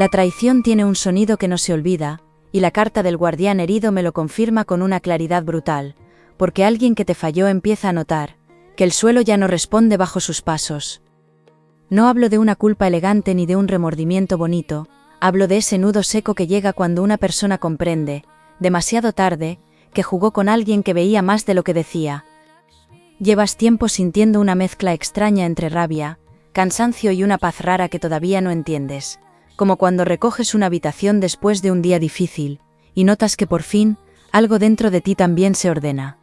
La traición tiene un sonido que no se olvida, y la carta del guardián herido me lo confirma con una claridad brutal, porque alguien que te falló empieza a notar que el suelo ya no responde bajo sus pasos. No hablo de una culpa elegante ni de un remordimiento bonito, hablo de ese nudo seco que llega cuando una persona comprende, demasiado tarde, que jugó con alguien que veía más de lo que decía. Llevas tiempo sintiendo una mezcla extraña entre rabia, cansancio y una paz rara que todavía no entiendes, como cuando recoges una habitación después de un día difícil, y notas que por fin, algo dentro de ti también se ordena.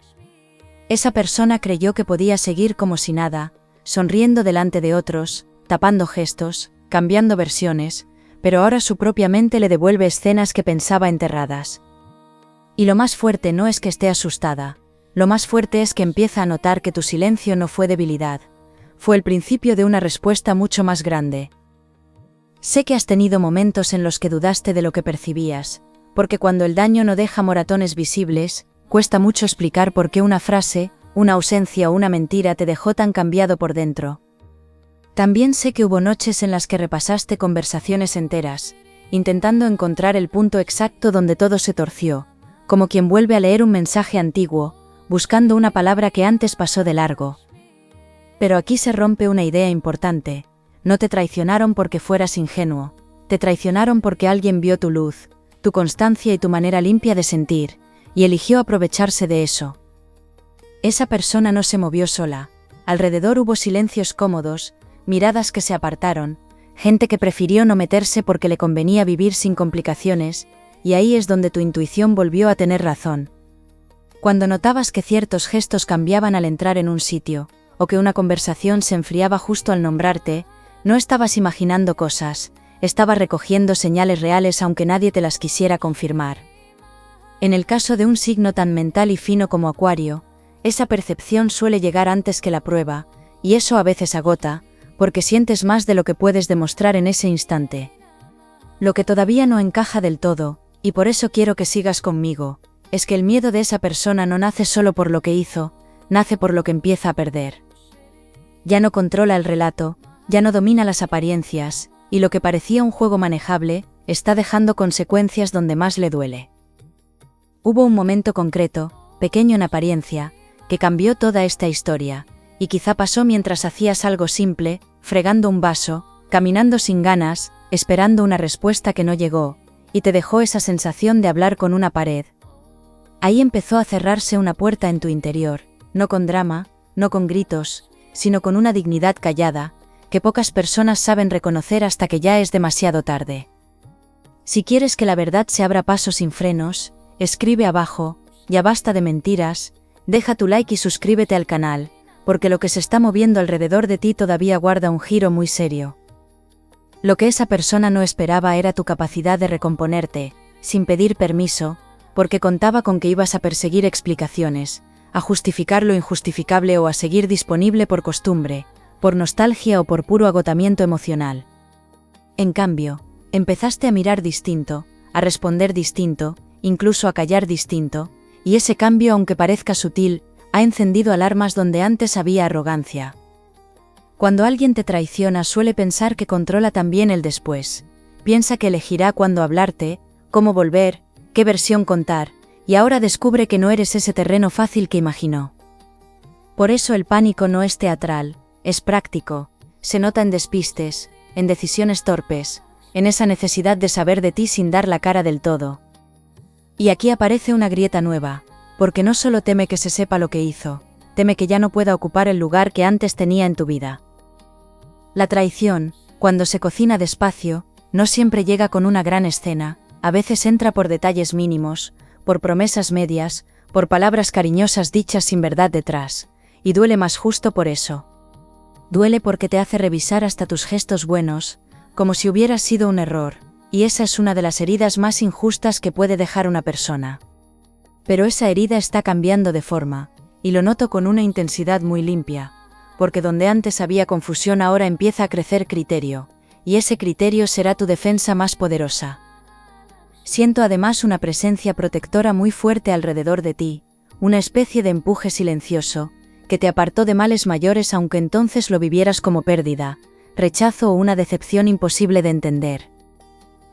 Esa persona creyó que podía seguir como si nada, sonriendo delante de otros, tapando gestos, cambiando versiones, pero ahora su propia mente le devuelve escenas que pensaba enterradas. Y lo más fuerte no es que esté asustada, lo más fuerte es que empieza a notar que tu silencio no fue debilidad, fue el principio de una respuesta mucho más grande. Sé que has tenido momentos en los que dudaste de lo que percibías, porque cuando el daño no deja moratones visibles, cuesta mucho explicar por qué una frase, una ausencia o una mentira te dejó tan cambiado por dentro. También sé que hubo noches en las que repasaste conversaciones enteras, intentando encontrar el punto exacto donde todo se torció, como quien vuelve a leer un mensaje antiguo, buscando una palabra que antes pasó de largo. Pero aquí se rompe una idea importante: no te traicionaron porque fueras ingenuo, te traicionaron porque alguien vio tu luz, tu constancia y tu manera limpia de sentir, y eligió aprovecharse de eso. Esa persona no se movió sola, alrededor hubo silencios cómodos, miradas que se apartaron, gente que prefirió no meterse porque le convenía vivir sin complicaciones, y ahí es donde tu intuición volvió a tener razón. Cuando notabas que ciertos gestos cambiaban al entrar en un sitio, o que una conversación se enfriaba justo al nombrarte, no estabas imaginando cosas, estabas recogiendo señales reales aunque nadie te las quisiera confirmar. En el caso de un signo tan mental y fino como Acuario, esa percepción suele llegar antes que la prueba, y eso a veces agota, porque sientes más de lo que puedes demostrar en ese instante. Lo que todavía no encaja del todo, y por eso quiero que sigas conmigo, es que el miedo de esa persona no nace solo por lo que hizo, nace por lo que empieza a perder. Ya no controla el relato, ya no domina las apariencias, y lo que parecía un juego manejable, está dejando consecuencias donde más le duele. Hubo un momento concreto, pequeño en apariencia, que cambió toda esta historia, y quizá pasó mientras hacías algo simple, fregando un vaso, caminando sin ganas, esperando una respuesta que no llegó, y te dejó esa sensación de hablar con una pared. Ahí empezó a cerrarse una puerta en tu interior, no con drama, no con gritos, sino con una dignidad callada, que pocas personas saben reconocer hasta que ya es demasiado tarde. Si quieres que la verdad se abra paso sin frenos, escribe abajo: ya basta de mentiras, deja tu like y suscríbete al canal, porque lo que se está moviendo alrededor de ti todavía guarda un giro muy serio. Lo que esa persona no esperaba era tu capacidad de recomponerte, sin pedir permiso, porque contaba con que ibas a perseguir explicaciones, a justificar lo injustificable o a seguir disponible por costumbre, por nostalgia o por puro agotamiento emocional. En cambio, empezaste a mirar distinto, a responder distinto, incluso a callar distinto, y ese cambio, aunque parezca sutil, ha encendido alarmas donde antes había arrogancia. Cuando alguien te traiciona suele pensar que controla también el después, piensa que elegirá cuándo hablarte, cómo volver, qué versión contar, y ahora descubre que no eres ese terreno fácil que imaginó. Por eso el pánico no es teatral, es práctico, se nota en despistes, en decisiones torpes, en esa necesidad de saber de ti sin dar la cara del todo. Y aquí aparece una grieta nueva, porque no solo teme que se sepa lo que hizo, teme que ya no pueda ocupar el lugar que antes tenía en tu vida. La traición, cuando se cocina despacio, no siempre llega con una gran escena, a veces entra por detalles mínimos, por promesas medias, por palabras cariñosas dichas sin verdad detrás, y duele más justo por eso. Duele porque te hace revisar hasta tus gestos buenos, como si hubiera sido un error, y esa es una de las heridas más injustas que puede dejar una persona. Pero esa herida está cambiando de forma, y lo noto con una intensidad muy limpia, porque donde antes había confusión ahora empieza a crecer criterio, y ese criterio será tu defensa más poderosa. Siento además una presencia protectora muy fuerte alrededor de ti, una especie de empuje silencioso, que te apartó de males mayores aunque entonces lo vivieras como pérdida, rechazo o una decepción imposible de entender.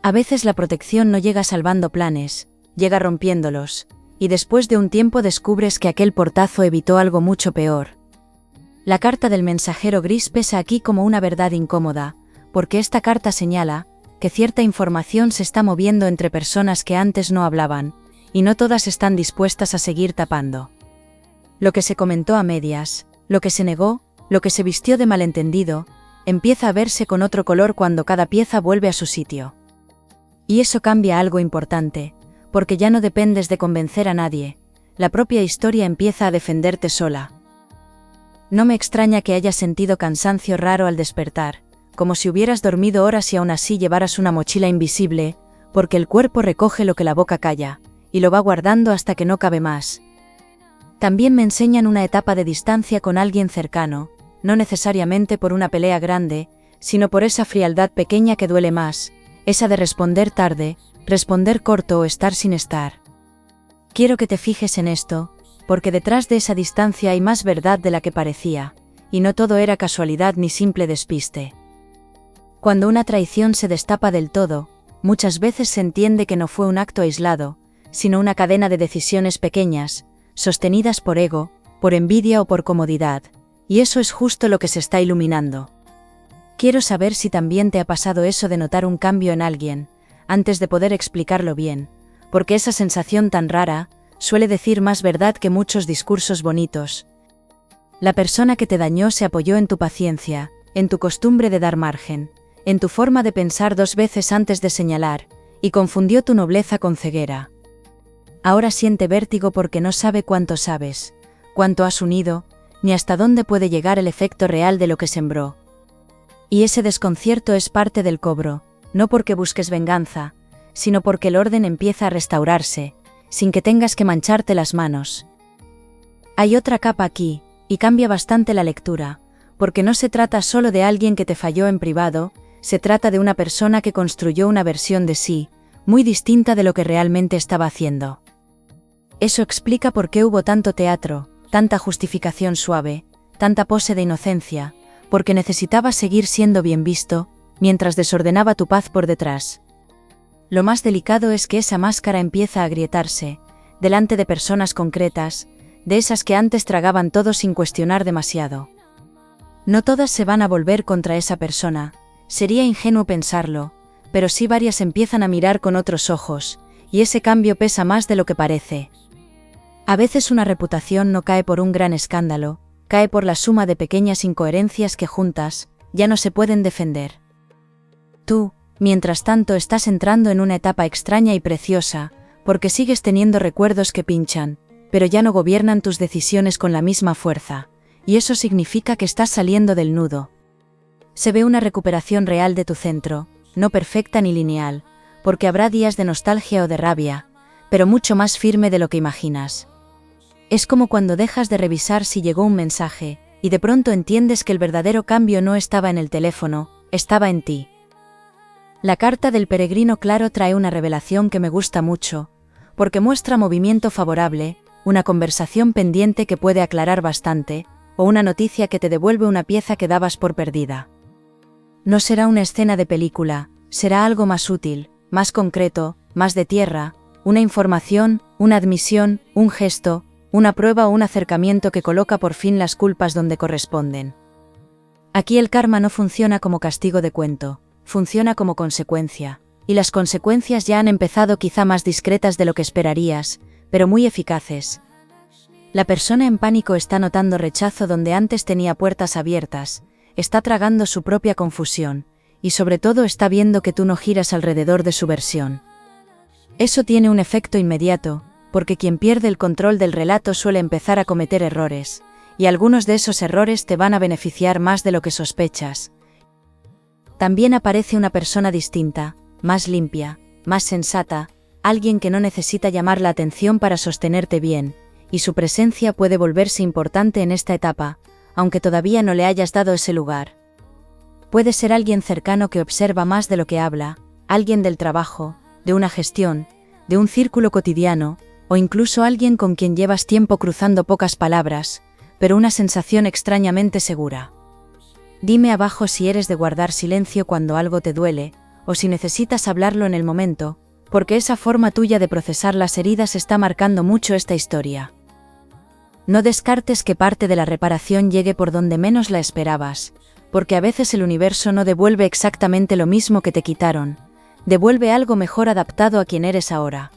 A veces la protección no llega salvando planes, llega rompiéndolos, y después de un tiempo descubres que aquel portazo evitó algo mucho peor. La carta del mensajero gris pesa aquí como una verdad incómoda, porque esta carta señala que cierta información se está moviendo entre personas que antes no hablaban, y no todas están dispuestas a seguir tapando. Lo que se comentó a medias, lo que se negó, lo que se vistió de malentendido, empieza a verse con otro color cuando cada pieza vuelve a su sitio. Y eso cambia algo importante, porque ya no dependes de convencer a nadie, la propia historia empieza a defenderte sola. No me extraña que hayas sentido cansancio raro al despertar, como si hubieras dormido horas y aún así llevaras una mochila invisible, porque el cuerpo recoge lo que la boca calla, y lo va guardando hasta que no cabe más. También me enseñan una etapa de distancia con alguien cercano, no necesariamente por una pelea grande, sino por esa frialdad pequeña que duele más, esa de responder tarde, responder corto o estar sin estar. Quiero que te fijes en esto, porque detrás de esa distancia hay más verdad de la que parecía, y no todo era casualidad ni simple despiste. Cuando una traición se destapa del todo, muchas veces se entiende que no fue un acto aislado, sino una cadena de decisiones pequeñas, sostenidas por ego, por envidia o por comodidad, y eso es justo lo que se está iluminando. Quiero saber si también te ha pasado eso de notar un cambio en alguien, antes de poder explicarlo bien, porque esa sensación tan rara suele decir más verdad que muchos discursos bonitos. La persona que te dañó se apoyó en tu paciencia, en tu costumbre de dar margen, en tu forma de pensar 2 veces antes de señalar, y confundió tu nobleza con ceguera. Ahora siente vértigo porque no sabe cuánto sabes, cuánto has unido, ni hasta dónde puede llegar el efecto real de lo que sembró. Y ese desconcierto es parte del cobro, no porque busques venganza, sino porque el orden empieza a restaurarse, sin que tengas que mancharte las manos. Hay otra capa aquí, y cambia bastante la lectura, porque no se trata solo de alguien que te falló en privado, se trata de una persona que construyó una versión de sí, muy distinta de lo que realmente estaba haciendo. Eso explica por qué hubo tanto teatro, tanta justificación suave, tanta pose de inocencia, porque necesitaba seguir siendo bien visto, mientras desordenaba tu paz por detrás. Lo más delicado es que esa máscara empieza a agrietarse, delante de personas concretas, de esas que antes tragaban todo sin cuestionar demasiado. No todas se van a volver contra esa persona, sería ingenuo pensarlo, pero sí varias empiezan a mirar con otros ojos, y ese cambio pesa más de lo que parece. A veces una reputación no cae por un gran escándalo, cae por la suma de pequeñas incoherencias que juntas, ya no se pueden defender. Tú, mientras tanto, estás entrando en una etapa extraña y preciosa, porque sigues teniendo recuerdos que pinchan, pero ya no gobiernan tus decisiones con la misma fuerza, y eso significa que estás saliendo del nudo. Se ve una recuperación real de tu centro, no perfecta ni lineal, porque habrá días de nostalgia o de rabia, pero mucho más firme de lo que imaginas. Es como cuando dejas de revisar si llegó un mensaje, y de pronto entiendes que el verdadero cambio no estaba en el teléfono, estaba en ti. La carta del peregrino claro trae una revelación que me gusta mucho, porque muestra movimiento favorable, una conversación pendiente que puede aclarar bastante, o una noticia que te devuelve una pieza que dabas por perdida. No será una escena de película, será algo más útil, más concreto, más de tierra, una información, una admisión, un gesto, una prueba o un acercamiento que coloca por fin las culpas donde corresponden. Aquí el karma no funciona como castigo de cuento, funciona como consecuencia, y las consecuencias ya han empezado, quizá más discretas de lo que esperarías, pero muy eficaces. La persona en pánico está notando rechazo donde antes tenía puertas abiertas, está tragando su propia confusión, y sobre todo está viendo que tú no giras alrededor de su versión. Eso tiene un efecto inmediato, porque quien pierde el control del relato suele empezar a cometer errores, y algunos de esos errores te van a beneficiar más de lo que sospechas. También aparece una persona distinta, más limpia, más sensata, alguien que no necesita llamar la atención para sostenerte bien, y su presencia puede volverse importante en esta etapa, aunque todavía no le hayas dado ese lugar. Puede ser alguien cercano que observa más de lo que habla, alguien del trabajo, de una gestión, de un círculo cotidiano, o incluso alguien con quien llevas tiempo cruzando pocas palabras, pero una sensación extrañamente segura. Dime abajo si eres de guardar silencio cuando algo te duele, o si necesitas hablarlo en el momento, porque esa forma tuya de procesar las heridas está marcando mucho esta historia. No descartes que parte de la reparación llegue por donde menos la esperabas, porque a veces el universo no devuelve exactamente lo mismo que te quitaron, devuelve algo mejor adaptado a quien eres ahora.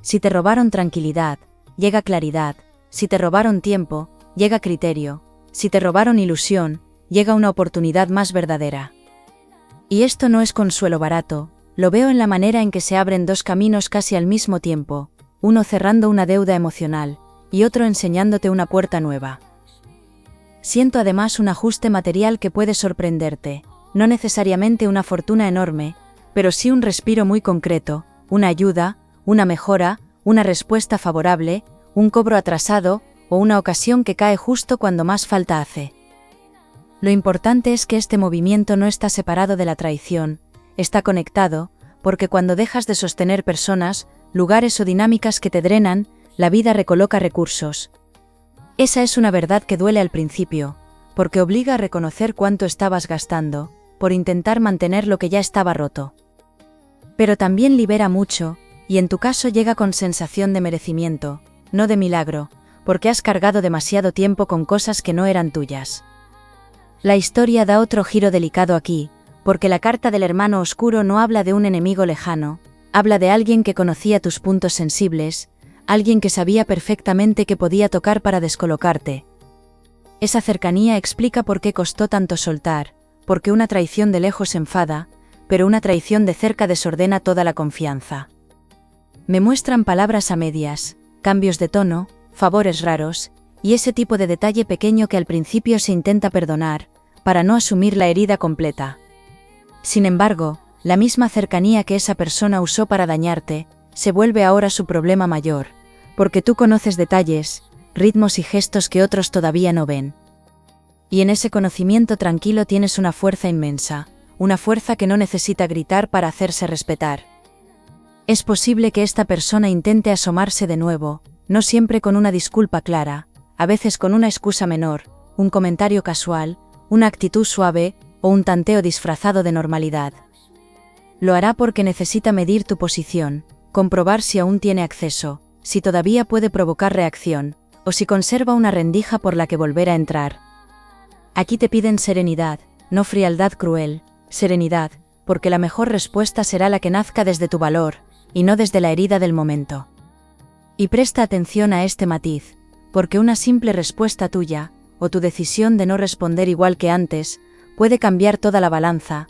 Si te robaron tranquilidad, llega claridad; si te robaron tiempo, llega criterio; si te robaron ilusión, llega una oportunidad más verdadera. Y esto no es consuelo barato, lo veo en la manera en que se abren dos caminos casi al mismo tiempo, uno cerrando una deuda emocional, y otro enseñándote una puerta nueva. Siento además un ajuste material que puede sorprenderte, no necesariamente una fortuna enorme, pero sí un respiro muy concreto, una ayuda, una mejora, una respuesta favorable, un cobro atrasado, o una ocasión que cae justo cuando más falta hace. Lo importante es que este movimiento no está separado de la traición, está conectado, porque cuando dejas de sostener personas, lugares o dinámicas que te drenan, la vida recoloca recursos. Esa es una verdad que duele al principio, porque obliga a reconocer cuánto estabas gastando, por intentar mantener lo que ya estaba roto. Pero también libera mucho, y en tu caso llega con sensación de merecimiento, no de milagro, porque has cargado demasiado tiempo con cosas que no eran tuyas. La historia da otro giro delicado aquí, porque la carta del hermano oscuro no habla de un enemigo lejano, habla de alguien que conocía tus puntos sensibles, alguien que sabía perfectamente que podía tocar para descolocarte. Esa cercanía explica por qué costó tanto soltar, porque una traición de lejos enfada, pero una traición de cerca desordena toda la confianza. Me muestran palabras a medias, cambios de tono, favores raros, y ese tipo de detalle pequeño que al principio se intenta perdonar, para no asumir la herida completa. Sin embargo, la misma cercanía que esa persona usó para dañarte, se vuelve ahora su problema mayor, porque tú conoces detalles, ritmos y gestos que otros todavía no ven. Y en ese conocimiento tranquilo tienes una fuerza inmensa, una fuerza que no necesita gritar para hacerse respetar. Es posible que esta persona intente asomarse de nuevo, no siempre con una disculpa clara, a veces con una excusa menor, un comentario casual, una actitud suave, o un tanteo disfrazado de normalidad. Lo hará porque necesita medir tu posición, comprobar si aún tiene acceso, si todavía puede provocar reacción, o si conserva una rendija por la que volver a entrar. Aquí te piden serenidad, no frialdad cruel, serenidad, porque la mejor respuesta será la que nazca desde tu valor, y no desde la herida del momento. Y presta atención a este matiz, porque una simple respuesta tuya, o tu decisión de no responder igual que antes, puede cambiar toda la balanza.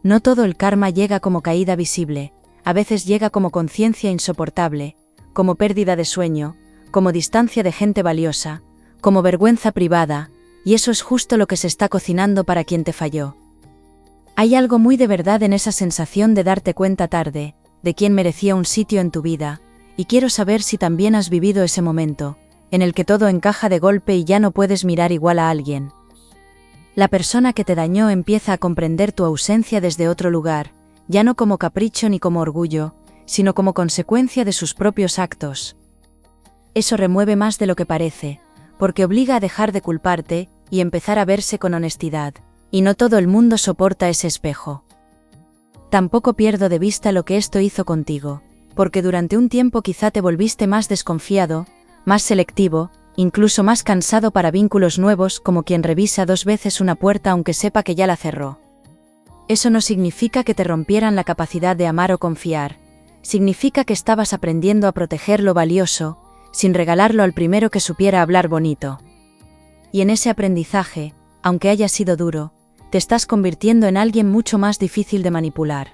No todo el karma llega como caída visible, a veces llega como conciencia insoportable, como pérdida de sueño, como distancia de gente valiosa, como vergüenza privada, y eso es justo lo que se está cocinando para quien te falló. Hay algo muy de verdad en esa sensación de darte cuenta tarde, de quién merecía un sitio en tu vida, y quiero saber si también has vivido ese momento, en el que todo encaja de golpe y ya no puedes mirar igual a alguien. La persona que te dañó empieza a comprender tu ausencia desde otro lugar, ya no como capricho ni como orgullo, sino como consecuencia de sus propios actos. Eso remueve más de lo que parece, porque obliga a dejar de culparte y empezar a verse con honestidad, y no todo el mundo soporta ese espejo. Tampoco pierdo de vista lo que esto hizo contigo, porque durante un tiempo quizá te volviste más desconfiado, más selectivo, incluso más cansado para vínculos nuevos, como quien revisa 2 veces una puerta aunque sepa que ya la cerró. Eso no significa que te rompieran la capacidad de amar o confiar, significa que estabas aprendiendo a proteger lo valioso, sin regalarlo al primero que supiera hablar bonito. Y en ese aprendizaje, aunque haya sido duro, te estás convirtiendo en alguien mucho más difícil de manipular.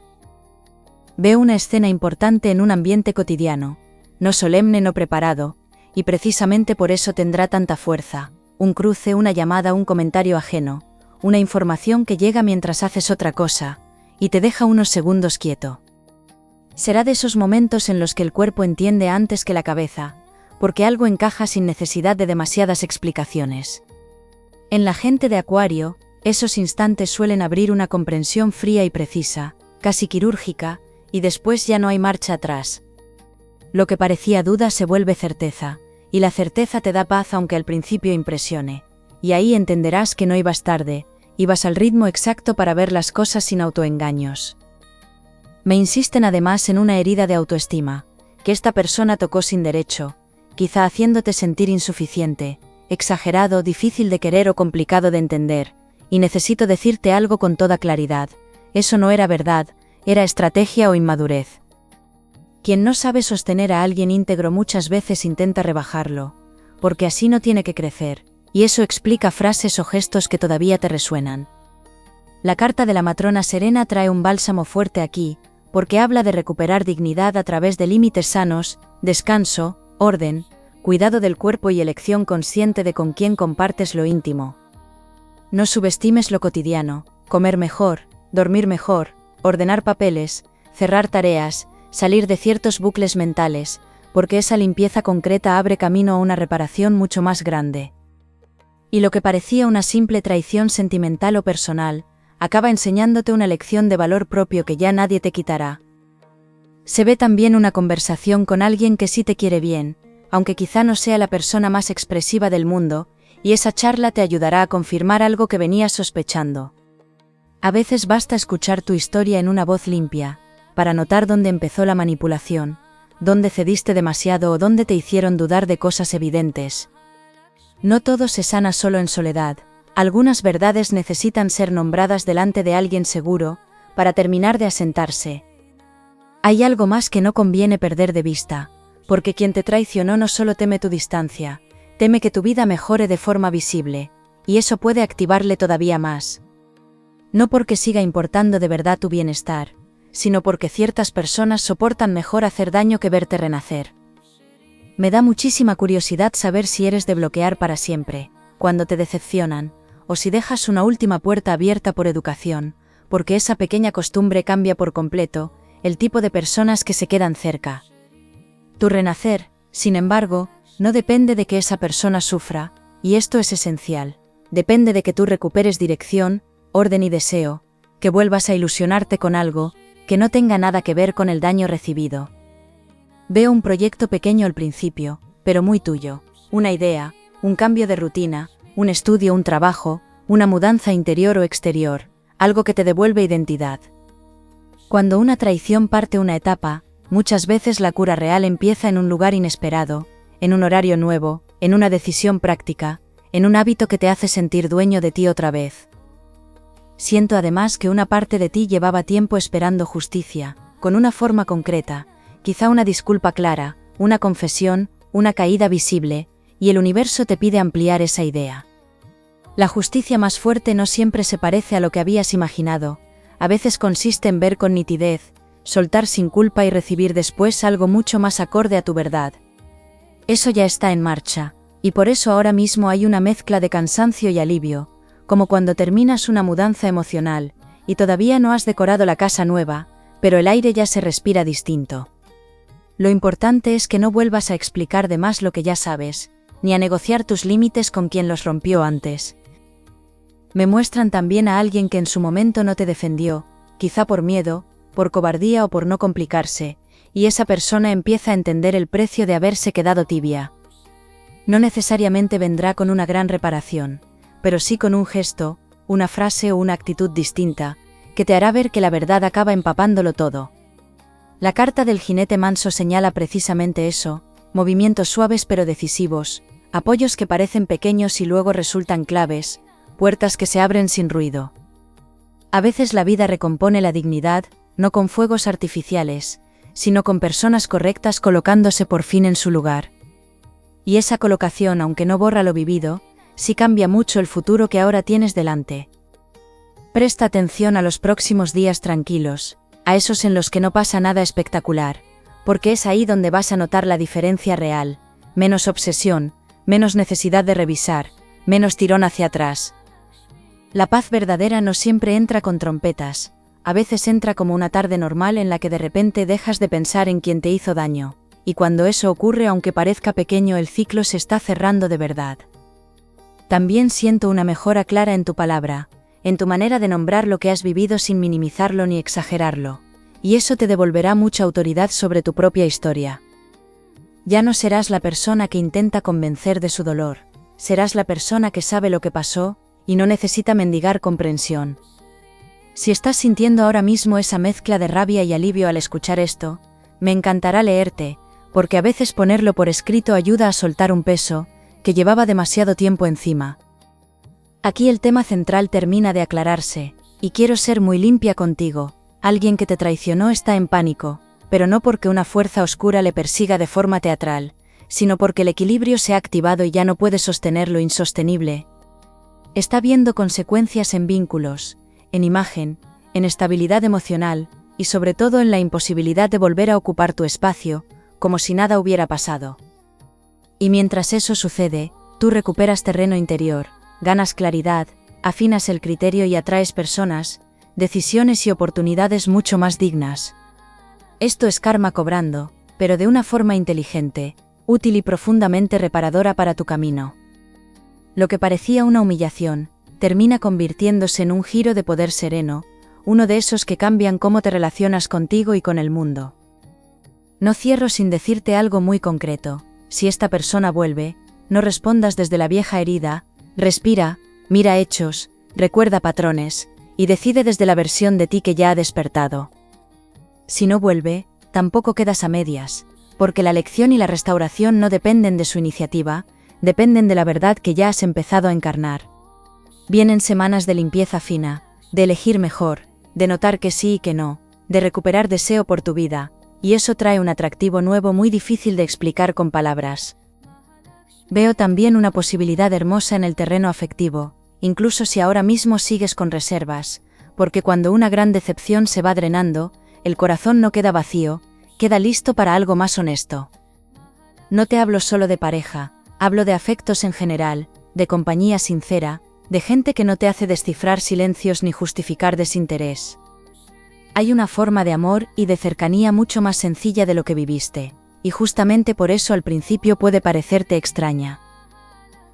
Veo una escena importante en un ambiente cotidiano, no solemne, no preparado, y precisamente por eso tendrá tanta fuerza, un cruce, una llamada, un comentario ajeno, una información que llega mientras haces otra cosa, y te deja unos segundos quieto. Será de esos momentos en los que el cuerpo entiende antes que la cabeza, porque algo encaja sin necesidad de demasiadas explicaciones. En la gente de Acuario, esos instantes suelen abrir una comprensión fría y precisa, casi quirúrgica, y después ya no hay marcha atrás. Lo que parecía duda se vuelve certeza, y la certeza te da paz aunque al principio impresione, y ahí entenderás que no ibas tarde, y vas al ritmo exacto para ver las cosas sin autoengaños. Me insisten además en una herida de autoestima, que esta persona tocó sin derecho, quizá haciéndote sentir insuficiente, exagerado, difícil de querer o complicado de entender, y necesito decirte algo con toda claridad: eso no era verdad, era estrategia o inmadurez. Quien no sabe sostener a alguien íntegro muchas veces intenta rebajarlo, porque así no tiene que crecer, y eso explica frases o gestos que todavía te resuenan. La carta de la matrona Serena trae un bálsamo fuerte aquí, porque habla de recuperar dignidad a través de límites sanos, descanso, orden, cuidado del cuerpo y elección consciente de con quién compartes lo íntimo. No subestimes lo cotidiano: comer mejor, dormir mejor, ordenar papeles, cerrar tareas, salir de ciertos bucles mentales, porque esa limpieza concreta abre camino a una reparación mucho más grande. Y lo que parecía una simple traición sentimental o personal, acaba enseñándote una lección de valor propio que ya nadie te quitará. Se ve también una conversación con alguien que sí te quiere bien, aunque quizá no sea la persona más expresiva del mundo, y esa charla te ayudará a confirmar algo que venías sospechando. A veces basta escuchar tu historia en una voz limpia, para notar dónde empezó la manipulación, dónde cediste demasiado o dónde te hicieron dudar de cosas evidentes. No todo se sana solo en soledad. Algunas verdades necesitan ser nombradas delante de alguien seguro, para terminar de asentarse. Hay algo más que no conviene perder de vista, porque quien te traicionó no solo teme tu distancia, teme que tu vida mejore de forma visible, y eso puede activarle todavía más. No porque siga importando de verdad tu bienestar, sino porque ciertas personas soportan mejor hacer daño que verte renacer. Me da muchísima curiosidad saber si eres de bloquear para siempre, cuando te decepcionan, o si dejas una última puerta abierta por educación, porque esa pequeña costumbre cambia por completo el tipo de personas que se quedan cerca. Tu renacer, sin embargo, no depende de que esa persona sufra, y esto es esencial. Depende de que tú recuperes dirección, orden y deseo, que vuelvas a ilusionarte con algo que no tenga nada que ver con el daño recibido. Veo un proyecto pequeño al principio, pero muy tuyo, una idea, un cambio de rutina, un estudio, un trabajo, una mudanza interior o exterior, algo que te devuelve identidad. Cuando una traición parte una etapa, muchas veces la cura real empieza en un lugar inesperado, en un horario nuevo, en una decisión práctica, en un hábito que te hace sentir dueño de ti otra vez. Siento además que una parte de ti llevaba tiempo esperando justicia, con una forma concreta, quizá una disculpa clara, una confesión, una caída visible, y el universo te pide ampliar esa idea. La justicia más fuerte no siempre se parece a lo que habías imaginado, a veces consiste en ver con nitidez, soltar sin culpa y recibir después algo mucho más acorde a tu verdad. Eso ya está en marcha, y por eso ahora mismo hay una mezcla de cansancio y alivio, como cuando terminas una mudanza emocional, y todavía no has decorado la casa nueva, pero el aire ya se respira distinto. Lo importante es que no vuelvas a explicar de más lo que ya sabes, ni a negociar tus límites con quien los rompió antes. Me muestran también a alguien que en su momento no te defendió, quizá por miedo, por cobardía o por no complicarse, y esa persona empieza a entender el precio de haberse quedado tibia. No necesariamente vendrá con una gran reparación, pero sí con un gesto, una frase o una actitud distinta, que te hará ver que la verdad acaba empapándolo todo. La carta del jinete manso señala precisamente eso: movimientos suaves pero decisivos, apoyos que parecen pequeños y luego resultan claves, puertas que se abren sin ruido. A veces la vida recompone la dignidad, no con fuegos artificiales, sino con personas correctas colocándose por fin en su lugar. Y esa colocación, aunque no borra lo vivido, sí cambia mucho el futuro que ahora tienes delante. Presta atención a los próximos días tranquilos, a esos en los que no pasa nada espectacular, porque es ahí donde vas a notar la diferencia real: menos obsesión, menos necesidad de revisar, menos tirón hacia atrás. La paz verdadera no siempre entra con trompetas, a veces entra como una tarde normal en la que de repente dejas de pensar en quien te hizo daño, y cuando eso ocurre, aunque parezca pequeño, el ciclo se está cerrando de verdad. También siento una mejora clara en tu palabra, en tu manera de nombrar lo que has vivido sin minimizarlo ni exagerarlo, y eso te devolverá mucha autoridad sobre tu propia historia. Ya no serás la persona que intenta convencer de su dolor, serás la persona que sabe lo que pasó, y no necesita mendigar comprensión. Si estás sintiendo ahora mismo esa mezcla de rabia y alivio al escuchar esto, me encantará leerte, porque a veces ponerlo por escrito ayuda a soltar un peso que llevaba demasiado tiempo encima. Aquí el tema central termina de aclararse, y quiero ser muy limpia contigo. Alguien que te traicionó está en pánico, pero no porque una fuerza oscura le persiga de forma teatral, sino porque el equilibrio se ha activado y ya no puede sostener lo insostenible. Está viendo consecuencias en vínculos, en imagen, en estabilidad emocional, y sobre todo en la imposibilidad de volver a ocupar tu espacio, como si nada hubiera pasado. Y mientras eso sucede, tú recuperas terreno interior, ganas claridad, afinas el criterio y atraes personas, decisiones y oportunidades mucho más dignas. Esto es karma cobrando, pero de una forma inteligente, útil y profundamente reparadora para tu camino. Lo que parecía una humillación, termina convirtiéndose en un giro de poder sereno, uno de esos que cambian cómo te relacionas contigo y con el mundo. No cierro sin decirte algo muy concreto. Si esta persona vuelve, no respondas desde la vieja herida, respira, mira hechos, recuerda patrones, y decide desde la versión de ti que ya ha despertado. Si no vuelve, tampoco quedas a medias, porque la lección y la restauración no dependen de su iniciativa, dependen de la verdad que ya has empezado a encarnar. Vienen semanas de limpieza fina, de elegir mejor, de notar que sí y que no, de recuperar deseo por tu vida, y eso trae un atractivo nuevo muy difícil de explicar con palabras. Veo también una posibilidad hermosa en el terreno afectivo, incluso si ahora mismo sigues con reservas, porque cuando una gran decepción se va drenando, el corazón no queda vacío, queda listo para algo más honesto. No te hablo solo de pareja, hablo de afectos en general, de compañía sincera, de gente que no te hace descifrar silencios ni justificar desinterés. Hay una forma de amor y de cercanía mucho más sencilla de lo que viviste, y justamente por eso al principio puede parecerte extraña.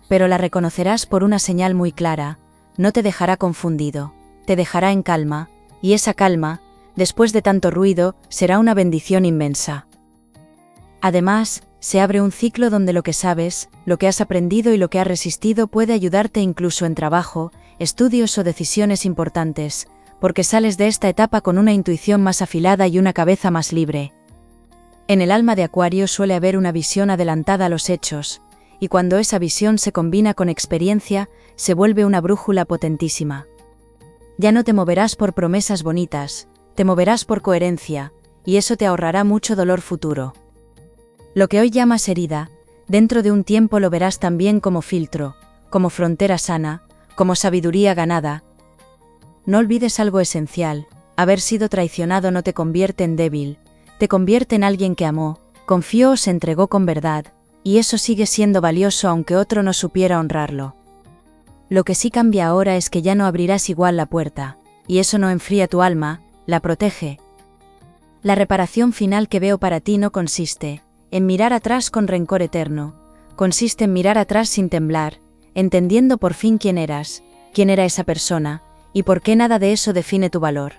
Pero la reconocerás por una señal muy clara, no te dejará confundido, te dejará en calma, y esa calma, después de tanto ruido, será una bendición inmensa. Además, se abre un ciclo donde lo que sabes, lo que has aprendido y lo que has resistido puede ayudarte incluso en trabajo, estudios o decisiones importantes, porque sales de esta etapa con una intuición más afilada y una cabeza más libre. En el alma de Acuario suele haber una visión adelantada a los hechos, y cuando esa visión se combina con experiencia, se vuelve una brújula potentísima. Ya no te moverás por promesas bonitas, te moverás por coherencia, y eso te ahorrará mucho dolor futuro. Lo que hoy llamas herida, dentro de un tiempo lo verás también como filtro, como frontera sana, como sabiduría ganada. No olvides algo esencial: haber sido traicionado no te convierte en débil, te convierte en alguien que amó, confió o se entregó con verdad, y eso sigue siendo valioso aunque otro no supiera honrarlo. Lo que sí cambia ahora es que ya no abrirás igual la puerta, y eso no enfría tu alma, la protege. La reparación final que veo para ti no consiste en mirar atrás con rencor eterno, consiste en mirar atrás sin temblar, entendiendo por fin quién era esa persona, y por qué nada de eso define tu valor.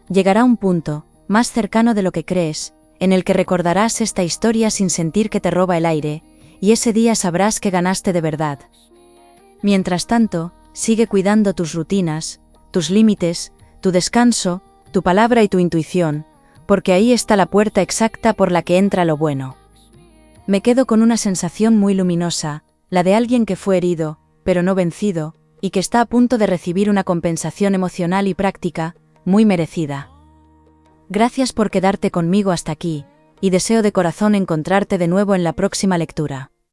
Llegará un punto, más cercano de lo que crees, en el que recordarás esta historia sin sentir que te roba el aire, y ese día sabrás que ganaste de verdad. Mientras tanto, sigue cuidando tus rutinas, tus límites, tu descanso, tu palabra y tu intuición, porque ahí está la puerta exacta por la que entra lo bueno. Me quedo con una sensación muy luminosa, la de alguien que fue herido, pero no vencido, y que está a punto de recibir una compensación emocional y práctica, muy merecida. Gracias por quedarte conmigo hasta aquí, y deseo de corazón encontrarte de nuevo en la próxima lectura.